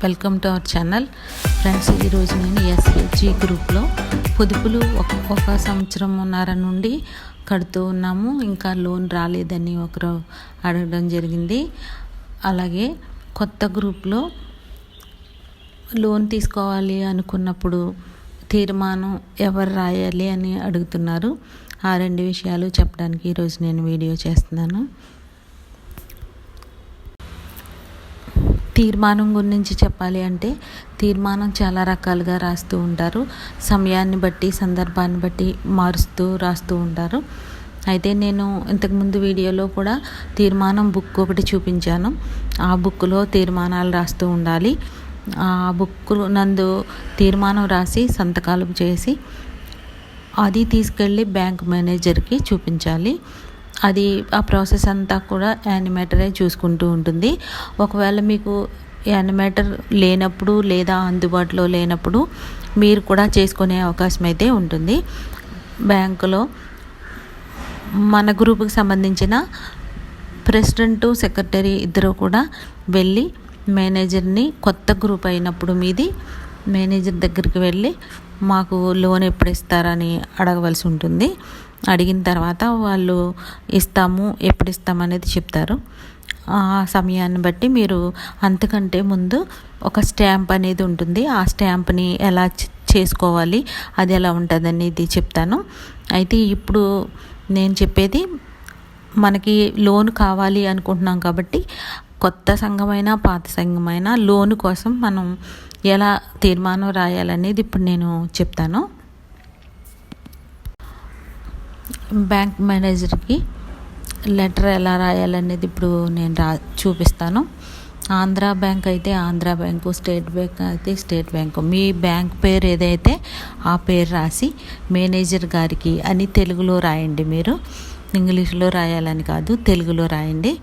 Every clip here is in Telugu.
Welcome to our channel friends. ఈరోజు నేను SHG గ్రూప్లో పొదుపులు ఒక సంవత్సరంన్నర నుండి కడుతూ ఉన్నాము. ఇంకా లోన్ రాలేదని ఒకరు అడగడం జరిగింది. అలాగే కొత్త గ్రూప్లో లోన్ తీసుకోవాలి అనుకున్నప్పుడు తీర్మానం ఎవరు రాయాలి అని అడుగుతున్నారు. ఆ రెండు విషయాలు చెప్పడానికి ఈరోజు నేను వీడియో చేస్తున్నాను. తీర్మానం గురించి చెప్పాలి అంటే తీర్మానం చాలా రకాలుగా రాస్తూ ఉంటారు. సమయాన్ని బట్టి సందర్భాన్ని బట్టి మారుస్తూ రాస్తూ ఉంటారు. అయితే నేను ఇంతకుముందు వీడియోలో కూడా తీర్మానం బుక్ ఒకటి చూపించాను. ఆ బుక్లో తీర్మానాలు రాస్తూ ఉండాలి. ఆ బుక్ నందు తీర్మానం రాసి సంతకాలు చేసి అది తీసుకెళ్ళి బ్యాంక్ మేనేజర్కి చూపించాలి. అది ఆ ప్రాసెస్ అంతా కూడా యానిమేటరే చూసుకుంటూ ఉంటుంది. ఒకవేళ మీకు యానిమేటర్ లేనప్పుడు లేదా అందుబాటులో లేనప్పుడు మీరు కూడా చేసుకునే అవకాశం అయితే ఉంటుంది. బ్యాంకులో మన గ్రూపుకి సంబంధించిన ప్రెసిడెంటు సెక్రటరీ ఇద్దరు కూడా వెళ్ళి మేనేజర్ని, కొత్త గ్రూప్ అయినప్పుడు మీది మేనేజర్ దగ్గరికి వెళ్ళి మాకు లోన్ ఎప్పుడు ఇస్తారని అడగవలసి ఉంటుంది. అడిగిన తర్వాత వాళ్ళు ఎప్పుడు ఇస్తామనేది చెప్తారు. ఆ సమయాన్ని బట్టి మీరు అంతకంటే ముందు ఒక స్టాంప్ అనేది ఉంటుంది. ఆ స్టాంప్ని ఎలా చేసుకోవాలి, అది ఎలా ఉంటుంది అనేది చెప్తాను. అయితే ఇప్పుడు నేను చెప్పేది మనకి లోన్ కావాలి అనుకుంటున్నాం కాబట్టి కొత్త సంఘమైనా పాత సంఘమైనా లోన్ కోసం మనం ఎలా తీర్మానం రాయాలనేది ఇప్పుడు నేను చెప్తాను. బ్యాంక్ మేనేజర్కి లెటర్ ఎలా రాయాలనేది ఇప్పుడు నేను చూపిస్తాను. ఆంధ్ర బ్యాంక్ అయితే ఆంధ్ర బ్యాంకు, స్టేట్ బ్యాంక్ అయితే స్టేట్ బ్యాంకు, మీ బ్యాంక్ పేరు ఏదైతే ఆ పేరు రాసి మేనేజర్ గారికి అని తెలుగులో రాయండి. మీరు ఇంగ్లీష్లో రాయాలని కాదు, తెలుగులో రాయండి.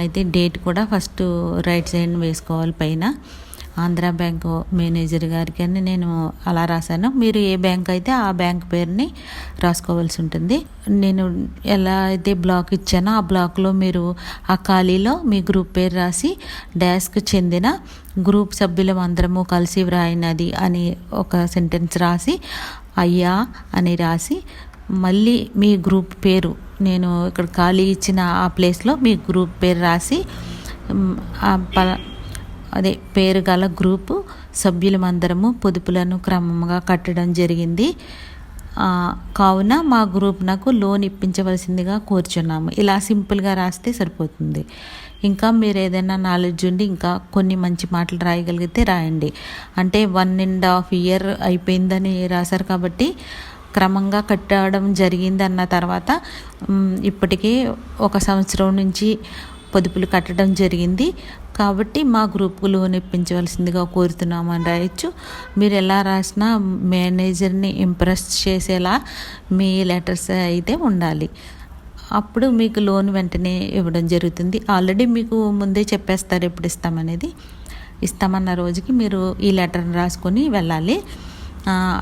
అయితే డేట్ కూడా ఫస్ట్ రైట్ సైడ్ వేసుకోవాలి పైన. ఆంధ్ర బ్యాంకు మేనేజర్ గారికి అని నేను అలా రాశాను. మీరు ఏ బ్యాంక్ అయితే ఆ బ్యాంక్ పేరుని రాసుకోవాల్సి ఉంటుంది. నేను ఎలా అయితే బ్లాక్ ఇచ్చానో ఆ బ్లాక్లో మీరు ఆ ఖాళీలో మీ గ్రూప్ పేరు రాసి డాష్కు చెందిన గ్రూప్ సభ్యులం అందరము కలిసి వ్రాయినది అని ఒక సెంటెన్స్ రాసి అయ్యా అని రాసి మళ్ళీ మీ గ్రూప్ పేరు నేను ఇక్కడ ఖాళీ ఇచ్చిన ఆ ప్లేస్లో మీ గ్రూప్ పేరు రాసి అదే పేరు గల గ్రూపు సభ్యులమందరము పొదుపులను క్రమంగా కట్టడం జరిగింది. కావున మా గ్రూప్ నాకు లోన్ ఇప్పించవలసిందిగా కోరుచున్నాము. ఇలా సింపుల్గా రాస్తే సరిపోతుంది. ఇంకా మీరు ఏదైనా నాలెడ్జ్ ఉండి ఇంకా కొన్ని మంచి మాటలు రాయగలిగితే రాయండి. అంటే 1.5 year అయిపోయిందని రాశారు కాబట్టి క్రమంగా కట్టడం జరిగిందన్న తర్వాత ఇప్పటికీ 1 సంవత్సరం నుంచి పొదుపులు కట్టడం జరిగింది కాబట్టి మా గ్రూప్కు లోన్ ఇప్పించవలసిందిగా కోరుతున్నామని రాయొచ్చు. మీరు ఎలా రాసినా మేనేజర్ని ఇంప్రెస్ చేసేలా మీ లెటర్స్ అయితే ఉండాలి. అప్పుడు మీకు లోన్ వెంటనే ఇవ్వడం జరుగుతుంది. ఆల్రెడీ మీకు ముందే చెప్పేస్తారు ఎప్పుడు ఇస్తామనేది. ఇస్తామన్న రోజుకి మీరు ఈ లెటర్ని రాసుకొని వెళ్ళాలి.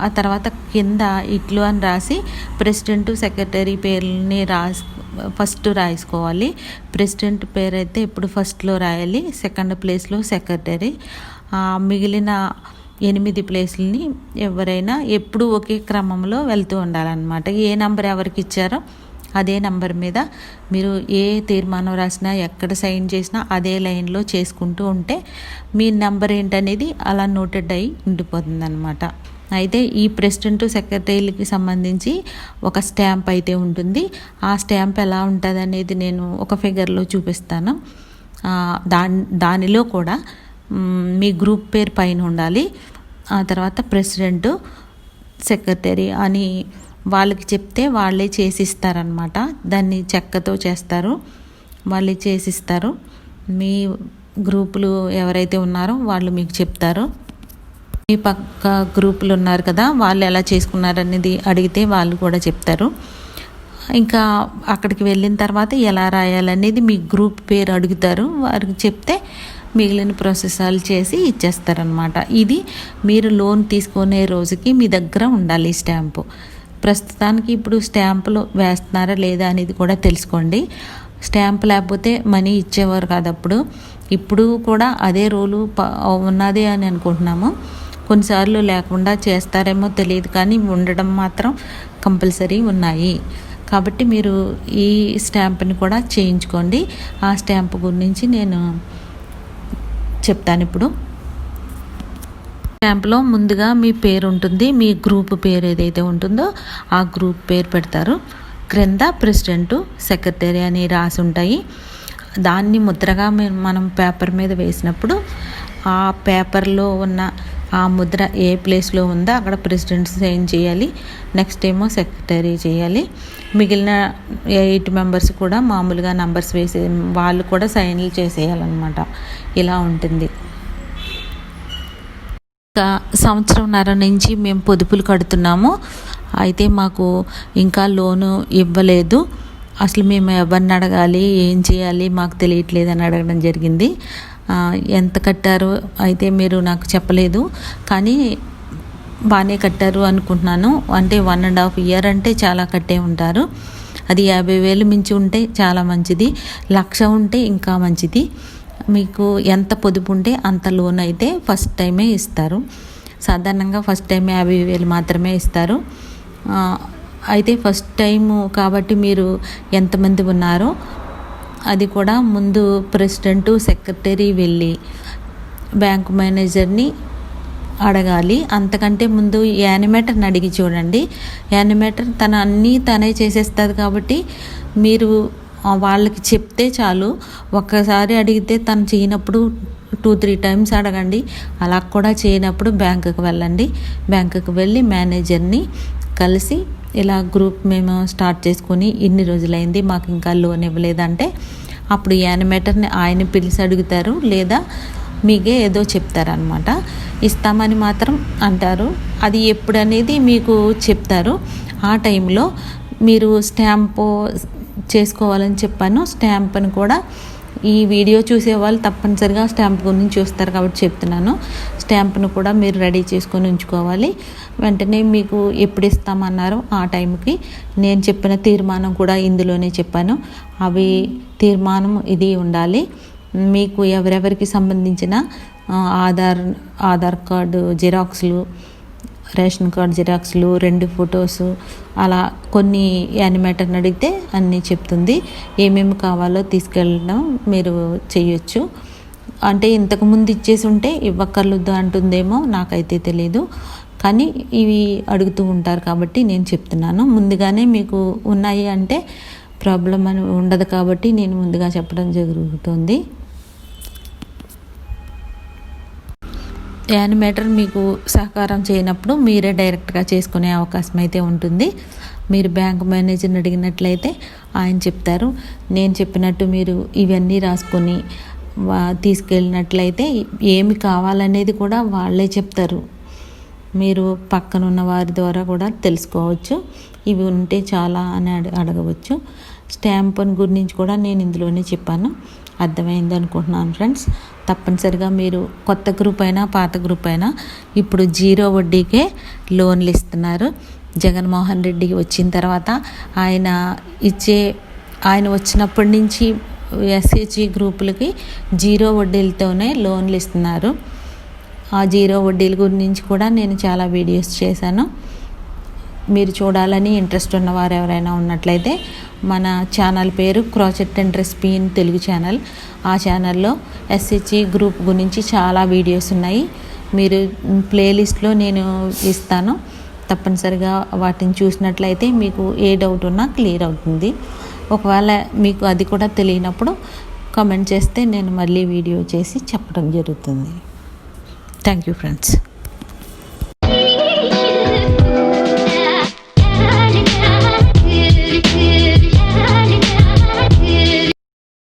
ఆ తర్వాత కింద ఇట్లు అని రాసి ప్రెసిడెంట్ సెక్రటరీ పేర్లని ఫస్ట్ రాసుకోవాలి. ప్రెసిడెంట్ పేరు అయితే ఇప్పుడు ఫస్ట్లో రాయాలి, సెకండ్ ప్లేస్లో సెక్రటరీ. మిగిలిన 8 ప్లేసులని ఎవరైనా ఎప్పుడు ఒకే క్రమంలో వెళ్తూ ఉండాలన్నమాట. ఏ నంబర్ ఎవరికి ఇచ్చారో అదే నంబర్ మీద మీరు ఏ తీర్మానం రాసినా ఎక్కడ సైన్ చేసినా అదే లైన్లో చేసుకుంటూ ఉంటే మీ నంబర్ ఏంటనేది అలా నోటెడ్ అయి ఉండిపోతుంది అన్నమాట. అయితే ఈ ప్రెసిడెంట్ సెక్రటరీలకి సంబంధించి ఒక స్టాంప్ అయితే ఉంటుంది. ఆ స్టాంప్ ఎలా ఉంటుంది అనేది నేను ఒక ఫిగర్లో చూపిస్తాను. దానిలో కూడా మీ గ్రూప్ పేరు పైన ఉండాలి. ఆ తర్వాత ప్రెసిడెంట్ సెక్రటరీ అని వాళ్ళకి చెప్తే వాళ్ళే చేసిస్తారనమాట. దాన్ని చెక్కతో చేస్తారు, వాళ్ళే చేసిస్తారు. మీ గ్రూపులు ఎవరైతే ఉన్నారో వాళ్ళు మీకు చెప్తారు. మీ పక్క గ్రూపులు ఉన్నారు కదా, వాళ్ళు ఎలా చేసుకున్నారనేది అడిగితే వాళ్ళు కూడా చెప్తారు. ఇంకా అక్కడికి వెళ్ళిన తర్వాత ఎలా రాయాలనేది మీ గ్రూప్ పేరు అడుగుతారు. వారికి చెప్తే మిగిలిన ప్రాసెసాలు చేసి ఇచ్చేస్తారనమాట. ఇది మీరు లోన్ తీసుకునే రోజుకి మీ దగ్గర ఉండాలి ఈ స్టాంపు. ప్రస్తుతానికి ఇప్పుడు స్టాంపులు వేస్తున్నారా లేదా అనేది కూడా తెలుసుకోండి. స్టాంప్ లేకపోతే మనీ ఇచ్చేవారు కాదు. అప్పుడు ఇప్పుడు కూడా అదే రూలు ఉన్నది అని అనుకుంటున్నాము. కొన్నిసార్లు లేకుండా చేస్తారేమో తెలియదు, కానీ ఉండడం మాత్రం కంపల్సరీ ఉన్నాయి. కాబట్టి మీరు ఈ స్టాంప్ని కూడా చేయించుకోండి. ఆ స్టాంప్ గురించి నేను చెప్తాను ఇప్పుడు. స్టాంప్లో ముందుగా మీ పేరు ఉంటుంది, మీ గ్రూప్ పేరు ఏదైతే ఉంటుందో ఆ గ్రూప్ పేరు పెడతారు. క్రింద ప్రెసిడెంటు, సెక్రటరీ అని రాసి ఉంటాయి. దాన్ని ముద్రగా మనం పేపర్ మీద వేసినప్పుడు ఆ పేపర్లో ఉన్న ఆ ముద్ర ఏ ప్లేస్లో ఉందో అక్కడ ప్రెసిడెంట్ సైన్ చేయాలి, నెక్స్ట్ ఏమో సెక్రటరీ చేయాలి. మిగిలిన 8 మెంబర్స్ కూడా మామూలుగా నంబర్స్ వేసే వాళ్ళు కూడా సైన్లు చేసేయాలన్నమాట. ఇలా ఉంటుంది. ఇంకా సంవత్సరంన్నర నుంచి మేము పొదుపులు కడుతున్నాము. అయితే మాకు ఇంకా లోను ఇవ్వలేదు. అసలు మేము ఎవరిని అడగాలి, ఏం చేయాలి మాకు తెలియట్లేదు అని అడగడం జరిగింది. ఎంత కట్టారో అయితే మీరు నాకు చెప్పలేదు, కానీ బాగానే కట్టారు అనుకుంటున్నాను. అంటే 1.5 year అంటే చాలా కట్టే ఉంటారు. అది 50,000 మించి ఉంటే చాలా మంచిది, 1,00,000 ఉంటే ఇంకా మంచిది. మీకు ఎంత పొదుపు ఉంటే అంత లోన్ అయితే ఫస్ట్ టైమే ఇస్తారు. సాధారణంగా ఫస్ట్ టైం 50,000 మాత్రమే ఇస్తారు. అయితే ఫస్ట్ టైము కాబట్టి మీరు ఎంతమంది ఉన్నారో అది కూడా ముందు ప్రెసిడెంటు, సెక్రటరీ వెళ్ళి బ్యాంకు మేనేజర్ని అడగాలి. అంతకంటే ముందు యానిమేటర్ని అడిగి చూడండి. యానిమేటర్ తనే చేసేస్తుంది కాబట్టి మీరు వాళ్ళకి చెప్తే చాలు. ఒక్కసారి అడిగితే తను చేయనప్పుడు 2-3 times అడగండి. అలా కూడా చేయనప్పుడు బ్యాంకుకి వెళ్ళండి. బ్యాంకుకి వెళ్ళి మేనేజర్ని కలిసి ఇలా గ్రూప్ మేము స్టార్ట్ చేసుకొని ఇన్ని రోజులైంది, మాకు ఇంకా లోన్ ఇవ్వలేదంటే అప్పుడు యానిమేటర్ని ఆయన పిలిచి అడుగుతారు, లేదా మీకే ఏదో చెప్తారనమాట. ఇస్తామని మాత్రం అంటారు. అది ఎప్పుడనేది మీకు చెప్తారు. ఆ టైంలో మీరు స్టాంపు చేసుకోవాలని చెప్పాను. స్టాంప్ని కూడా ఈ వీడియో చూసే వాళ్ళు తప్పనిసరిగా స్టాంప్ గురించి చూస్తారు కాబట్టి చెప్తున్నాను. స్టాంప్ను కూడా మీరు రెడీ చేసుకొని ఉంచుకోవాలి. వెంటనే మీకు ఎప్పుడు ఇస్తామన్నారో ఆ టైంకి నేను చెప్పిన తీర్మానం కూడా ఇందులోనే చెప్పాను. అవి తీర్మానం ఇది ఉండాలి. మీకు ఎవరెవరికి సంబంధించిన ఆధార్ కార్డు జిరాక్స్లు, రేషన్ కార్డు జిరాక్స్లు, 2 ఫొటోసు, అలా కొన్ని యానిమేటర్ని అడిగితే అన్నీ చెప్తుంది. ఏమేమి కావాలో తీసుకెళ్ళడం మీరు చేయొచ్చు. అంటే ఇంతకుముందు ఇచ్చేసి ఉంటే ఇవ్వక్కర్లేదు అంటుందేమో, నాకైతే తెలీదు. కానీ ఇవి అడుగుతూ ఉంటారు కాబట్టి నేను చెప్తున్నాను. ముందుగానే మీకు ఉన్నాయి అంటే ప్రాబ్లం అని ఉండదు కాబట్టి నేను ముందుగా చెప్పడం జరుగుతుంది. యానిమేటర్ మీకు సహకారం చేయనప్పుడు మీరే డైరెక్ట్గా చేసుకునే అవకాశం అయితే ఉంటుంది. మీరు బ్యాంక్ మేనేజర్ని అడిగినట్లయితే ఆయన చెప్తారు. నేను చెప్పినట్టు మీరు ఇవన్నీ రాసుకొని తీసుకెళ్ళినట్లయితే ఏమి కావాలనేది కూడా వాళ్ళే చెప్తారు. మీరు పక్కన ఉన్న వారి ద్వారా కూడా తెలుసుకోవచ్చు. ఇవి ఉంటే చాలా అని అడగవచ్చు. స్టాంప్ గురించి కూడా నేను ఇందులోనే చెప్పాను. అర్థమైంది అనుకుంటున్నాను ఫ్రెండ్స్. తప్పనిసరిగా మీరు కొత్త గ్రూప్ అయినా పాత గ్రూప్ అయినా ఇప్పుడు 0 వడ్డీకే లోన్లు ఇస్తున్నారు. జగన్మోహన్ రెడ్డి వచ్చిన తర్వాత ఆయన వచ్చినప్పటి నుంచి SHG గ్రూపులకి 0 వడ్డీలతోనే లోన్లు ఇస్తున్నారు. ఆ 0 వడ్డీల గురించి కూడా నేను చాలా వీడియోస్ చేశాను. మీరు చూడాలని ఇంట్రెస్ట్ ఉన్నవారు ఎవరైనా ఉన్నట్లయితే మన ఛానల్ పేరు crochet and recipe in Telugu channel. ఆ ఛానల్లో SHG గ్రూప్ గురించి చాలా వీడియోస్ ఉన్నాయి. మీరు ప్లేలిస్ట్లో నేను ఇస్తాను. తప్పనిసరిగా వాటిని చూసినట్లయితే మీకు ఏ డౌట్ ఉన్నా క్లియర్ అవుతుంది. ఒకవేళ మీకు అది కూడా తెలియనప్పుడు కామెంట్ చేస్తే నేను మళ్ళీ వీడియో చేసి చెప్పడం జరుగుతుంది. Thank you friends.